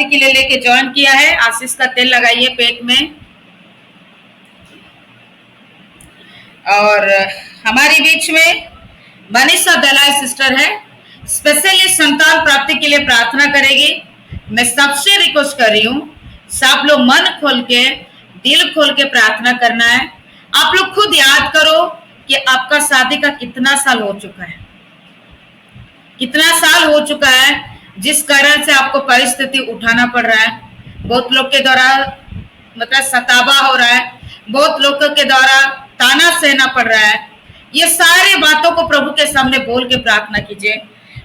प्राप्ति के लिए लेके ज्वाइन किया है, आशीष का तेल लगाइए पेट में। और हमारे बीच में मनीषा दलाई सिस्टर है, स्पेशली संतान प्राप्ति के लिए प्रार्थना करेगी। मैं सबसे रिक्वेस्ट कर रही हूँ, सब लोग मन खोल के, दिल खोल के प्रार्थना करना है। आप लोग खुद याद करो कि आपका शादी का कितना साल हो चुका है, कितना साल हो चुका है जिस कारण से आपको परिस्थिति उठाना पड़ रहा है। बहुत लोग के द्वारा मतलब सतावा हो रहा है, बहुत लोगों के द्वारा ताना सहना पड़ रहा है। ये सारी बातों को प्रभु के सामने बोल के प्रार्थना कीजिए।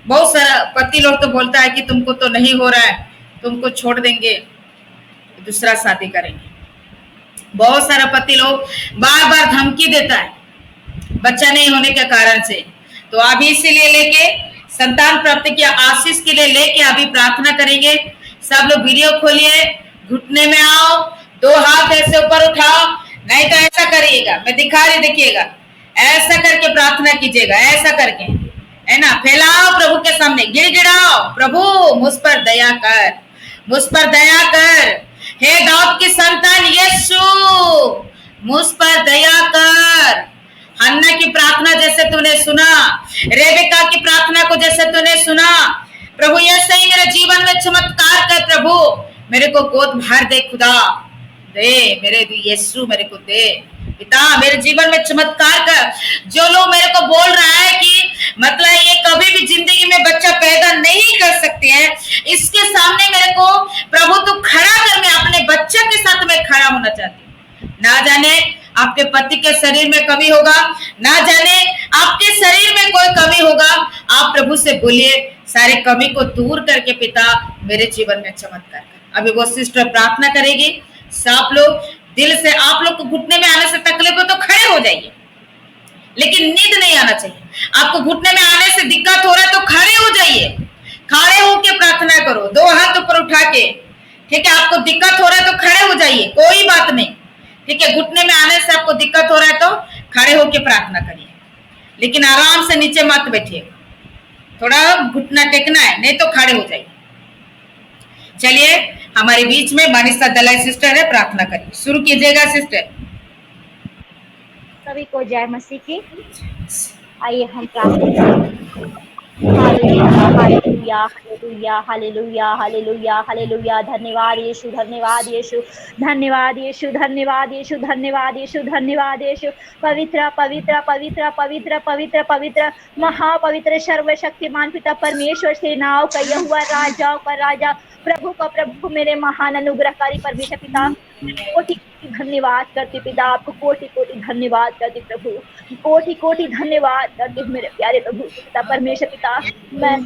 बहुत सारा पति लोग तो बोलता है कि तुमको तो नहीं हो रहा है, तुमको छोड़ देंगे, दूसरा शादी करेंगे। बहुत सारा पति लोग बार बार धमकी देता है बच्चा नहीं होने के कारण से। तो अभी इसीलिए लेके संतान प्राप्ति की आशीष के लिए लेके अभी प्रार्थना करेंगे। सब लोग वीडियो खोलिए, घुटने में आओ, 2 हाथ ऐसे ऊपर उठाओ, नहीं तो ऐसा करिएगा, मैं दिखा रही, देखिएगा, ऐसा करके प्रार्थना कीजिएगा, ऐसा करके, है ना। फैलाओ प्रभु के सामने, गिड़गिड़ाओ, प्रभु मुझ पर दया कर, मुझ पर दया कर, हे दाऊद की संतान यीशु मुझ पर दया कर। हन्ना की प्रार्थना जैसे तूने सुना, रेबिका की प्रार्थना को जैसे तूने सुना, प्रभु ऐसे ही मेरे जीवन में चमत्कार कर। प्रभु मेरे को गोद भर दे, खुदा दे, मेरे यीशु मेरे को दे पिता, मेरे जीवन में चमत्कार कर। जो लोग मेरे को बोल रहा है कि मतलब ये कभी भी जिंदगी में बच्चा पैदा नहीं कर सकते हैं, इसके सामने मेरे को प्रभु तू खड़ा कर, मैं अपने बच्चे के साथ में खड़ा होना चाहती हूँ। ना जाने आपके पति के शरीर में कमी होगा, ना जाने आपके शरीर में कोई कमी होगा, आप प्रभु से बोलिए सारे कमी को दूर करके पिता मेरे जीवन में चमत्कार कर। अभी वो सिस्टर प्रार्थना करेगी। सब लोग दिल से, आप लोग को घुटने में आने से तकलीफ हो तो खड़े हो जाइए, लेकिन नींद नहीं आना चाहिए। आपको घुटने में आने से दिक्कत हो रहा है तो खड़े हो जाइए, खड़े होके प्रार्थना करो, 2 हाथ ऊपर उठा के, ठीक है। आपको दिक्कत हो रहा है तो खड़े हो जाइए, कोई बात नहीं, ठीक है। घुटने में आने से आपको दिक्कत हो रहा है तो खड़े होके प्रार्थना करिए, लेकिन आराम से नीचे मत बैठिए, थोड़ा घुटना टेकना है, नहीं तो खड़े हो जाइए। चलिए हमारे बीच में मनीषा दलाई सिस्टर है, प्रार्थना करिए, शुरू कीजिएगा सिस्टर। सभी को जय मसीह की। आइए हम प्रार्थना। Hallelujah hallelujah hallelujah hallelujah hallelujah. धन्यवाद यीशु, धन्यवाद यीशु, धन्यवाद यीशु, धन्यवाद यीशु, धन्यवाद यीशु, धन्यवाद यीशु। पवित्र पवित्र पवित्र पवित्र पवित्र पवित्र महापवित्र सर्वशक्तिमान पिता परमेश्वर, सेनाओं का यहोवा, राजाओं का राजा, प्रभु का प्रभु, मेरे महान अनुग्रहकारी परमेश्वर पिता, कोटि कोटि धन्यवाद करती पिता, आपको कोटि कोटि धन्यवाद करती प्रभु, कोटि कोटि धन्यवाद करती मेरे प्यारे प्रभु पिता परमेश्वर पिता। मैं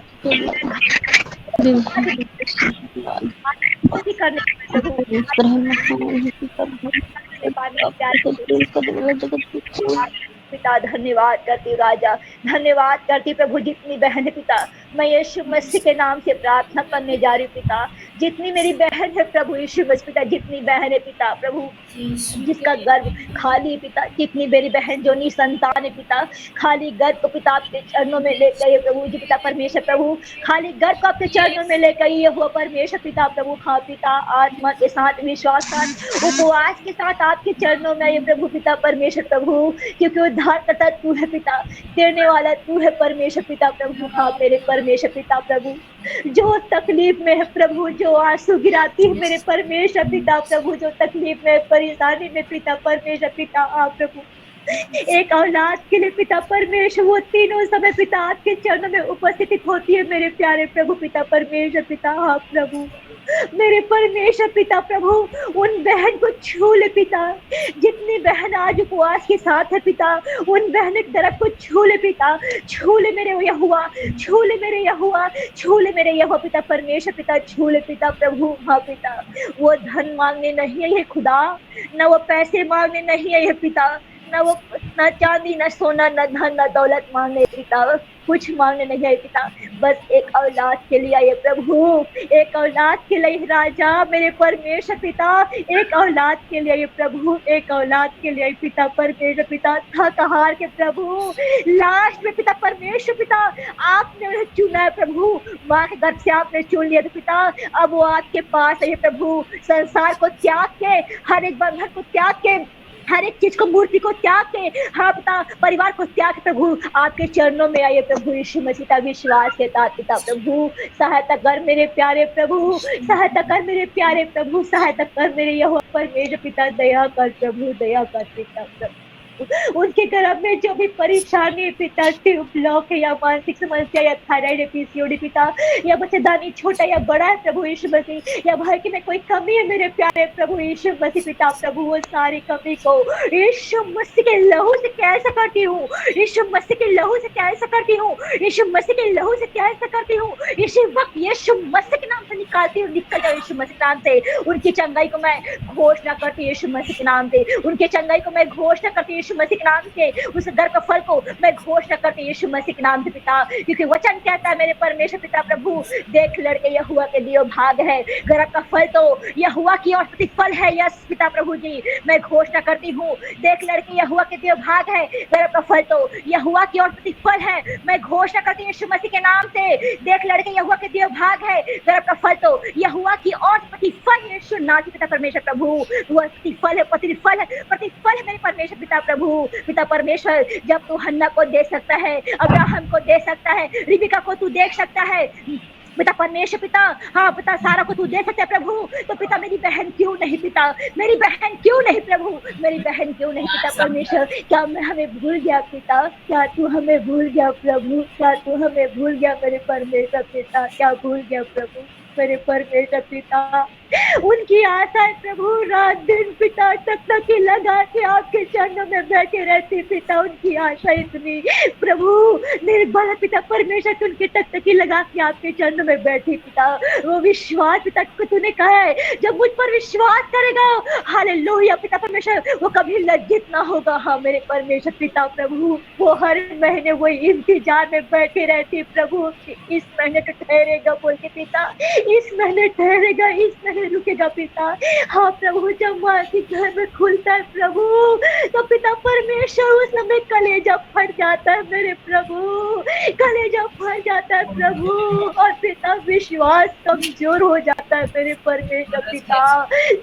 पिता धन्यवाद करती राजा, धन्यवाद करती प्रभु। जितनी बहन है पिता, मैं यीशु मसीह के नाम से प्रार्थना करने जा रही हूँ पिता। जितनी मेरी बहन है प्रभु यीशु मसीह पिता, जितनी बहन है पिता प्रभु जिसका गर्भ खाली पिता, जितनी मेरी बहन जो निसंतान है पिता, खाली गर्भ को पिता आपके चरणों में लेकर ये प्रभु जी पिता परमेश्वर प्रभु, खाली गर्भ को आपके चरणों में लेकर ये हुआ परमेश्वर पिता प्रभु। हाँ पिता, आत्मा के साथ, विश्वास के साथ, उपवास के साथ आपके चरणों में ये प्रभु पिता परमेश्वर प्रभु, क्योंकि उद्धार करता तू है पिता, देने वाला तू है परमेश्वर पिता प्रभु। हाँ मेरे परमेश्वर पिता प्रभु, जो तकलीफ में है प्रभु, जो आंसू गिराती है मेरे परमेश्वर पिता प्रभु, जो तकलीफ में, परेशानी में पिता परमेश्वर पिता, आप प्रभु एक औलाद के लिए पिता परमेश्वर, वो तीनों समय पिता आपके चरणों में उपस्थित होती है मेरे प्यारे प्रभु पिता परमेश्वर पिता। आप प्रभु मेरे परमेश्वर पिता प्रभु, उन बहन को छू ले पिता, जितनी बहन आज उपवास के साथ है पिता, उन बहन की तरफ को छू ले पिता, छू ले मेरे यहोवा, छू ले मेरे यहोवा, छू ले मेरे यहोवा पिता परमेश्वर पिता, छू ले पिता प्रभु। हाँ पिता, वो धन मांगने नहीं है ये खुदा, न वो पैसे मांगने नहीं है ये पिता, वो ना चांदी, ना सोना, ना धन, ना दौलत मांगने पिता, कुछ मांगने नहीं आए पिता, बस एक औलाद के लिए आए प्रभु, एक औलाद के लिए राजा मेरे परमेश्वर पिता, एक औलाद के लिए आए प्रभु, एक औलाद के लिए आए पिता परमेश्वर पिता, थक हार के प्रभु, लास्ट में पिता परमेश्वर पिता आपने उन्हें चुना है प्रभु, माँ के गर्भ से आपने चुन लिया था पिता, अब वो आपके पास है प्रभु, संसार को त्याग के, हर एक बंधन को त्याग के, हर एक चीज को, मूर्ति को त्याग के, हाँ पिता परिवार को त्याग के प्रभु आपके चरणों में आइए प्रभु यीशु मसीह का विश्वास के साथ पिता प्रभु, सहायता कर मेरे प्यारे प्रभु, सहायता कर मेरे प्यारे प्रभु, सहायता कर मेरे यहोवा परमेश्वर पिता, दया कर प्रभु, दया कर पिता प्रभु, उनके घर में जो भी परेशानी पिता, ब्लॉक है या मानसिक समस्या या थायराइड है, पीसीओडी पिता, या बच्चेदानी छोटा या बड़ा है प्रभु यीशु मसीह, या भाई की में कोई कमी है मेरे प्यारे प्रभु यीशु मसीह पिता प्रभु, वो सारी कमी को यीशु मसीह के लहू से कैसे करती हूँ, यीशु मसीह के लहू से कैसे करती हूँ, यीशु मसीह के लहू से कैसे करती हूँ, इसी वक्त यीशु मसीह के नाम से निकालती हूँ, निकल जाओ यीशु मसीह के नाम से, उनकी चंगाई को मैं घोषणा करती हूँ यीशु मसीह के नाम से, उनके चंगाई को मैं घोषणा करती हूँ यीशु मसीह के नाम से, उस घर का फल को मैं घोषणा करती हूँ यीशु मसीह के नाम से पिता, क्योंकि वचन कहता है मेरे परमेश्वर पिता प्रभु, देख लड़के यहोवा के दियो भाग है, घर का फल तो यहोवा की ओर प्रतिफल है, यस पिता प्रभु जी मैं घोषणा करती हूँ, देख लड़के यहोवा के दियो भाग है, घर का फल तो यहोवा की ओर प्रतिफल है, मैं घोषणा करती हूँ यीशु मसीह के नाम से, देख लड़के यहोवा के दियो भाग है, घर का फल तो यहोवा की ओर प्रतिफल है, यीशु नाम पिता परमेश्वर प्रभु, वह प्रतिफल है, प्रतिफल है, प्रतिफल है मेरे परमेश्वर पिता प्रभु, पिता परमेश्वर जब तू हन्ना को दे सकता है, अब्राहम को दे सकता है, रिबिका को तू देख सकता है, पिता परमेश्वर पिता, हाँ पिता सारा को तू दे सकता है प्रभु, तो पिता मेरी बहन क्यों नहीं पिता, मेरी बहन क्यों नहीं प्रभु, मेरी बहन क्यों नहीं पिता परमेश्वर, क्या मैं हमें भूल गया पिता, क्या तू हमें भूल गया प्रभु, क्या तू हमें भूल गया मेरे परमेश्वर पिता, क्या भूल गया प्रभु मेरे परमेश्वर पिता, उनकी आशा है प्रभु रात दिन पिता टकटकी लगा के आपके चरणों में बैठे रहती पिता, उनकी आशा इतनी प्रभु निर्बल पिता परमेश्वर, उनकी टकटकी लगा के आपके चरणों में बैठी पिता, वो विश्वास पिता को तूने कहा है जब मुझ पर विश्वास करेगा, हालेलुया पिता परमेश्वर, वो कभी लज्जित ना होगा, हाँ मेरे परमेश्वर पिता प्रभु, वो हर महीने वो इंतजार में बैठे रहती प्रभु, इस महीने तो ठहरेगा बोल के पिता, इस महीने ठहरेगा, इस महीने रुकेगा पिता, हाँ प्रभु जब माँ के घर में खुलता है प्रभु, तो पिता परमेश्वर उस समय कलेजा फट जाता है मेरे प्रभु, कलेजा फट जाता है प्रभु, और पिता विश्वास कमजोर हो जाता है मेरे परमेश्वर पिता,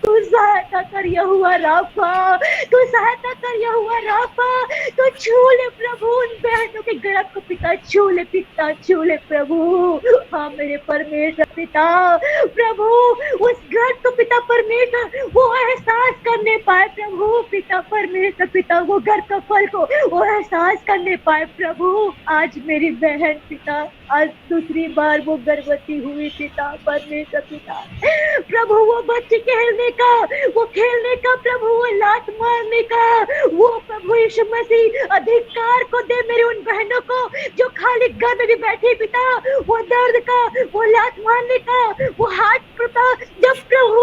तू सहायता कर यहोवा राफा, तू सहायता कर यहोवा राफा, तो छू ले प्रभु उन बहनों के गर्भ को पिता, छू ले पिता, छू ले प्रभु, हाँ मेरे परमेश्वर पिता प्रभु, उस घर को पिता परमेश्वर वो एहसास करने पाए प्रभु, पिता परमेश्वर पिता वो घर का फल को वो एहसास करने पाए प्रभु, आज मेरी बहन पिता, आज दूसरी बार वो गर्भवती हुई पिता परमेश्वर पिता प्रभु, वो बच्चे खेलने का, वो खेलने का प्रभु, वो लात मारने का, वो प्रभु यीशु मसीह अधिकार को दे मेरे उन बहनों को जो खाली घर में भी बैठी पिता, वो दर्द का, वो लात मारने का, वो हाथ पिता, जब प्रभु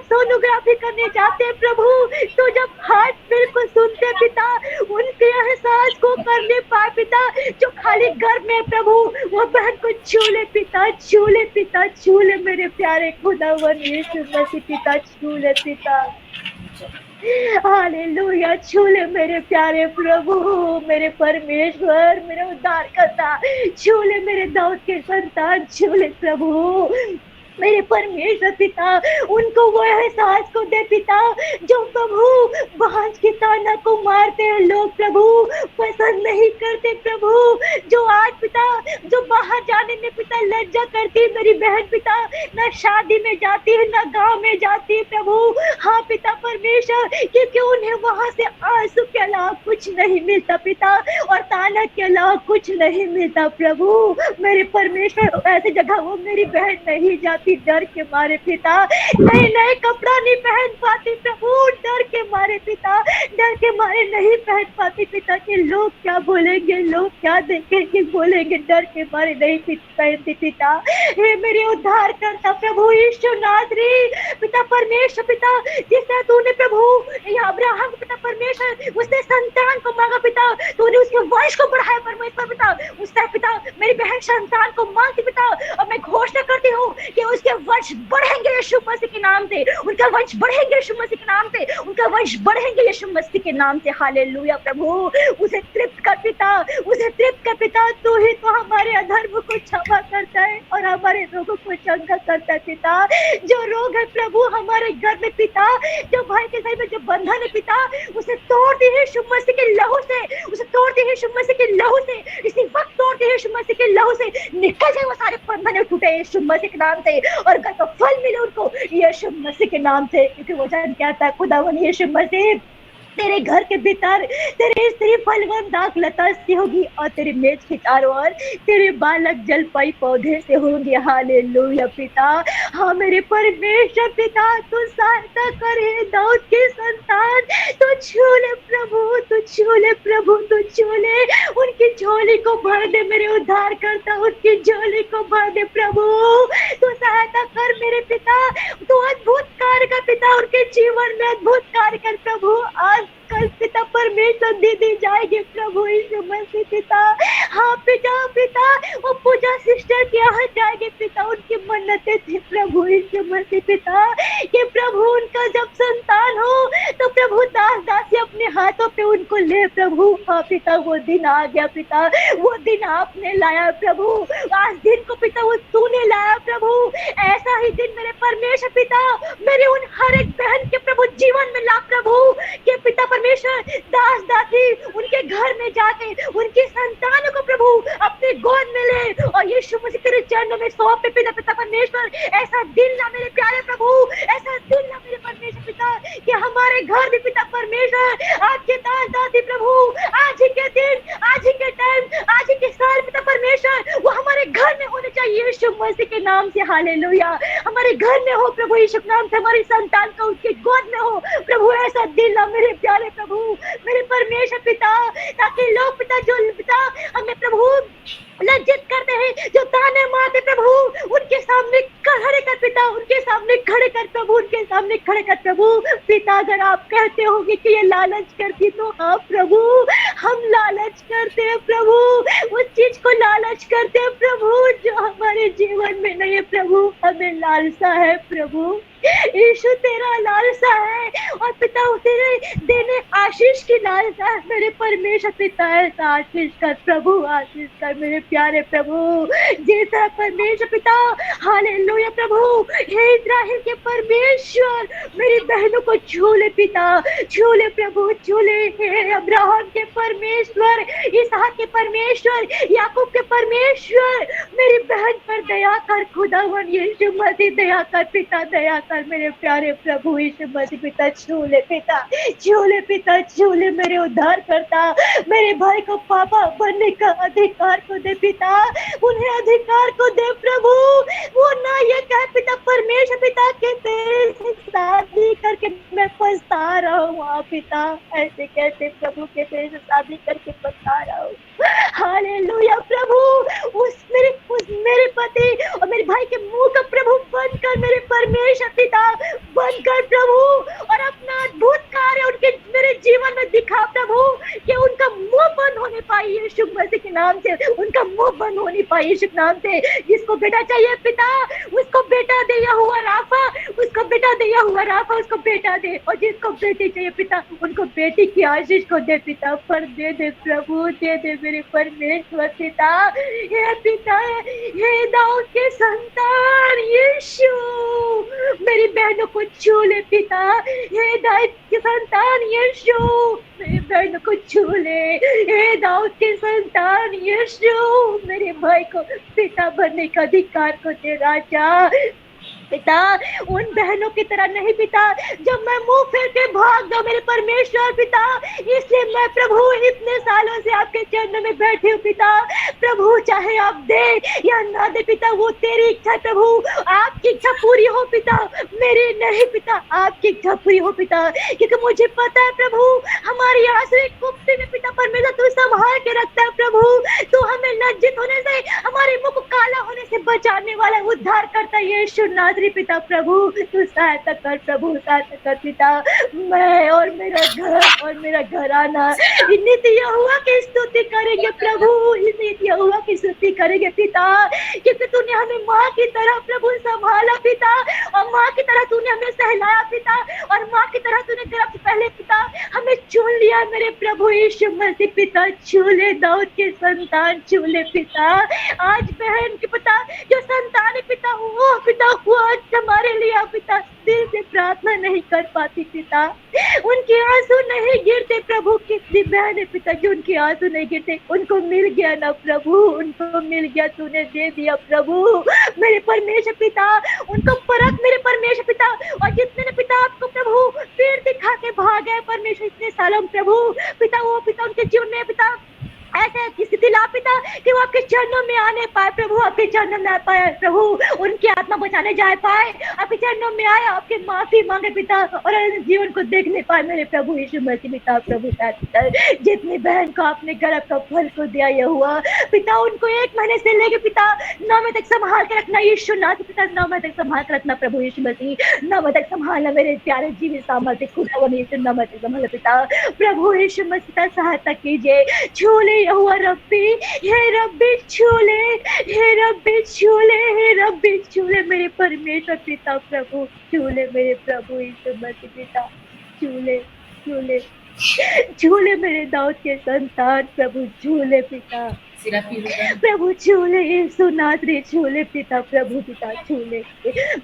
सोनोग्राफी करने जाते हैं प्रभु, तो जब हाथ बिल्कुल सुनते पिता, उनके एहसास को करने पाए पिता, जो खाली घर में प्रभु वो बहन को छू ले पिता, छू ले पिता, छू ले मेरे प्यारे खुदावन यीशु मसीह पिता, छू ले पिता, हालेलुया, छू ले मेरे प्यारे प्रभु, मेरे परमेश्वर, मेरे उद्धारकर्ता, छू ले मेरे दाऊद के संतान, छू ले प्रभु मेरे परमेश्वर पिता, उनको वो एहसास को दे पिता, जो प्रभु बांझ के ताना को मारते हैं लोग प्रभु, पसंद नहीं करते प्रभु, जो आज पिता जो बाहर जाने में पिता लज्जा करती मेरी बहन पिता, ना शादी में जाती है ना गांव में जाती है प्रभु, हाँ पिता परमेश्वर, क्योंकि उन्हें वहां से आंसू के अलावा कुछ नहीं मिलता पिता, और ताना के अलावा कुछ नहीं मिलता प्रभु, मेरे परमेश्वर ऐसी जगह वो मेरी बहन नहीं जाती, डर के मारे पिता, नए नए कपड़ा नहीं पहन पाती प्रभु, डर के मारे पिता, डर के मारे नहीं पहन पाती पिता, कि लोग क्या बोलेंगे, लोग क्या देखेंगे बोलेंगे, डर के मारे नहीं पहनती पिता, हे मेरे उद्धार करता प्रभु यीशु नासरी पिता परमेश्वर पिता, जिसने तूने प्रभु अब्राहम को पिता परमेश्वर उसने संतान को मांगा पिता, तूने उसके वंश को बढ़ाया परमेश्वर पिता, उसने पिता मेरी बहन संतान को मांगती पिता, और मैं घोषणा करती हूँ कि उसके वंश बढ़ेंगे यीशु मसीह के नाम से, उनका वंश बढ़ेंगे यीशु मसीह के नाम से, उनका वंश बढ़ेंगे यीशु मसीह के नाम से। हालेलुया प्रभु, उसे तृप्त कर पिता, उसे तृप्त कर पिता, तू ही तो हमारे अधर्म को क्षमा करता है और हमारे रोगों को चंगा करता है पिता। जो रोग है प्रभु हमारे घर में पिता, जो भाई के घर में जो बंधन है पिता, उसे तोड़ दे यीशु मसीह के लहू से, उसे तोड़ दे यीशु मसीह के लहू से, इसी वक्त तोड़ दे यीशु मसीह के लहू से, निकल जाए वो सारे बंधन टूटे यीशु मसीह के नाम से, और घर का फल मिले उनको यीशु मसीह के नाम से। क्योंकि वो जान क्या था खुदावन यीशु मसीह, तेरे घर के भीतर तेरे स्त्री फलवान दाख लता से होगी, और तेरे मेज के चारों ओर तेरे बालक जलपाई पौधे से होंगे। हालेलुया पिता, हाँ मेरे परमेश्वर पिता, तू सहायता करे दाऊद के संतान, तू छू ले प्रभु, तू छू ले प्रभु, तू छू ले, उनकी झोली को भर दे मेरे उद्धार करता, उनकी झोली को भर दे प्रभु, तू सहायता कर मेरे पिता, तू अद्भुत कार्य कर पिता, उनके जीवन में अद्भुत कार्य कर प्रभु। आज कल पिता परमेश्वर दीदी जाएगी प्रभु यीशु मसीह पिता, हाँ पिता पिता, वो पूजा सिस्टर के यहाँ जाएगी पिता, उनकी मन्नतें थी प्रभु यीशु मसीह पिता, कि प्रभु उनका जब संतान हो तो प्रभु दास दासी अपने हाथों पे उनको ले प्रभु। हाँ पिता, वो दिन आ गया पिता, वो दिन आपने लाया प्रभु, आज दिन को पिता वो तूने लाया प्रभु, ऐसा ही दिन मेरे परमेश्वर पिता मेरे उन हर एक बहन के प्रभु जीवन में ला प्रभु, कि पिता परमेश्वर दास दासी उनके घर में जाके उनकी संतानों को प्रभु अपने गोद में ले, और यीशु मसीह तेरे चरणों में सौंपे पिता। पिता परमेश्वर ऐसा दिन ला मेरे प्यारे प्रभु, ऐसा दिन ला मेरे परमेश्वर पिता, कि हमारे घर भी पिता परमेश्वर आपके दास दासी प्रभु आज ही के दिन, आज ही के टाइम, आज ही के साल पिता परमेश्वर वो हमारे घर में होने चाहिए यीशु मसीह के नाम से। हालेलुया, हमारे घर में हो प्रभु यीशु के नाम से, हमारी संतान का उसके गोद में हो प्रभु, ऐसा दिन ला मेरे प्यारे प्रभु, मेरे परमेश्वर पिता, ताकि लोग पिता जो पिता हमें प्रभु लज्जित करते हैं, जो ताने मारते प्रभु, उनके सामने खड़े कर पिता, उनके सामने खड़े कर प्रभु, उनके सामने खड़े कर प्रभु पिता। अगर आप कहते होंगे कि ये लालच करती, तो हाँ प्रभु, हम लालच करते हैं प्रभु, उस चीज को लालच करते हैं प्रभु जो हमारे जीवन में नहीं है प्रभु, हमें लालसा है प्रभु, यीशु तेरा लालसा है, और पिता तेरे देने आशीष की लालसा है मेरे परमेश्वर पिता, ऐसा आशीष कर प्रभु, आशीष कर मेरे प्यारे प्रभु, जैसा परमेश्वर पिता। हालेलुया प्रभु, हे इस्राएल के परमेश्वर मेरी बहनों को छू ले पिता, छू ले प्रभु, छू ले, हे अब्राहम के परमेश्वर, इसहाक के परमेश्वर, याकूब के परमेश्वर, मेरी बहन पर दया कर खुदावन यीशु मसीह, दया कर पिता, दया कर मेरे प्यारे प्रभु यीशु मसीह पिता, छू ले पिता, छू ले पिता, छू ले मेरे उद्धार करता, मेरे भाई को पापा बनने का अधिकार को दे पिता, उन्हें अधिकार को दे प्रभु, वो ना ये कह पिता परमेश्वर पिता के तेरे से शादी करके मैं पछता रहा हूँ, हाँ पिता ऐसे कैसे प्रभु के तेरे से शादी करके पछता रहा हूँ। हालेलुया प्रभु, उस मेरे पति और मेरे भाई के मुंह का प्रभु बंद कर मेरे परमेश्वर पिता, बंद कर प्रभु, और अपना अद्भुत कार्य उनके मेरे जीवन में दिखा प्रभु, कि उनका मुंह बंद होने पाए यीशु मसीह के नाम से, उनका मुंह बंद होने पाए यीशु के नाम से। जिसको बेटा चाहिए पिता, उसको बेटा दे, हुआ राफा, उसको बेटा दे, हुआ राफा, उसको बेटा दे, और जिसको बेटी चाहिए पिता, उनको बेटी की आशीष को दे पिता, पर दे दे प्रभु, दे दे मेरे परमेश्वर पिता, हे पिता, हे दाऊद के संतान यीशु, मेरी बहनों को छू ले पिता, हे दाऊद के संतान यीशु, मेरी बहनों को छू ले, हे दाऊद के संतान यीशु, मेरे भाई को पिता बनने का अधिकार को दे राजा पिता, उन बहनों की तरह नहीं पिता जब मैं मुंह फेर के भाग दो मेरे परमेश्वर पिता, इसलिए मैं प्रभु इतने सालों से आपके चरणों में बैठी हूँ पिता, प्रभु चाहे आप दे या ना दे पिता, वो तेरी इच्छा प्रभु, आपकी इच्छा पूरी हो पिता, मेरी नहीं पिता, आपकी इच्छा पूरी हो पिता, क्योंकि मुझे पता है प्रभु हमारी आश्रय गुप्ती में पिता परमेश्वर तू संभाल के रखता है प्रभु, तू हमें लज्जित होने से, हमारे मुख को काला होने से बचाने वाला उद्धार करता है यीशु नासरी री पिता प्रभु, तू सहायता कर प्रभु, सहायता कर पिता। मैं और मेरा घराना नित्य यहोवा की स्तुति करेंगे प्रभु, नित्य यहोवा की स्तुति करेंगे पिता, क्योंकि तूने हमें माँ की तरह प्रभु संभाला पिता, और माँ की तरह तूने हमें सहलाया पिता, और माँ की तरह तूने गर्भ से पहले पिता हमें चुन लिया मेरे प्रभु यीशु मसीह पिता। चूले दाऊद के संतान चूले पिता, आज बहन के पिता जो संतान है पिता, वो पिता वो आज हमारे लिए पिता दिल से प्रार्थना नहीं कर पाती पिता, उनके आंसू नहीं गिरते प्रभु। कितनी बहन है पिता जो उनके आंसू नहीं गिरते, उनको मिल गया ना प्रभु, उनको मिल गया, तूने दे दिया प्रभु मेरे परमेश्वर पिता, उनको परख मेरे परमेश्वर पिता। और जितने ने पिता आपको प्रभु पीर दिखा के भाग गए परमेश्वर इतने सालों प्रभु पिता, वो पिता उनके जीवन में पिता ऐसे स्थिति ला पिता कि वो आपके चरणों में आने पाए प्रभु, आपके चरणों में आ पाए प्रभु, उनकी आत्मा बचाने जा पाए, आपके चरणों में आए, आपके माफी मांगे पिता, और जीवन को देखने पाए मेरे प्रभु यीशु मसीह पिता। प्रभु पिता जितनी बहन को आपने गर्भ का फल को दिया यह हुआ पिता, उनको 1 महीने से लेके पिता 9 महीने तक संभाल के रखना यीशु नाथ पिता, 9 महीने तक संभाल के रखना प्रभु यीशु मसीह, 9 महीने तक संभालना मेरे प्यारे जीवी सामर्थ्य खुदा यीशु, 9 महीने तक संभालना पिता प्रभु यीशु मसीह सहायता कीजिए। छूले यहोवा रब्बी, हे रब्बी छूले, हे रब्बी छूले, हे रब्बी छूले मेरे परमेश्वर पिता प्रभु, छूले मेरे प्रभु यीशु मसीह पिता, छूले छूले छूले मेरे दाऊद के संतान प्रभु, छूले पिता प्रभु, छूले यीशु नासरी, छूले पिता प्रभु पिता, छूले।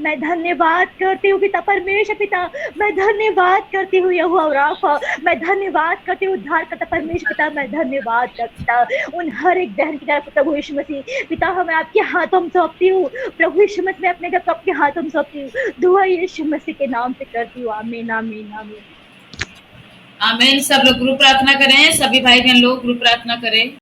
मैं धन्यवाद करती हूँ पिता परमेश्वर पिता, मैं धन्यवाद करती हूँ यहोवा राफा, मैं धन्यवाद करती हूँ उद्धार करता परमेश्वर पिता, मैं धन्यवाद करता उन हर एक बहन की तरफ प्रभु यीशु मसीह पिता, हमें आपके हाथों में सौंपती हूँ प्रभु यीशु मसीह, मैं अपने घर को आपके हाथों में सौंपती हूँ, दुआ यीशु मसीह के नाम से करती हूँ, आमीन आमीन आमीन आमीन। सब लोग ग्रुप प्रार्थना करें, सभी भाई बहन लोग ग्रुप प्रार्थना करें।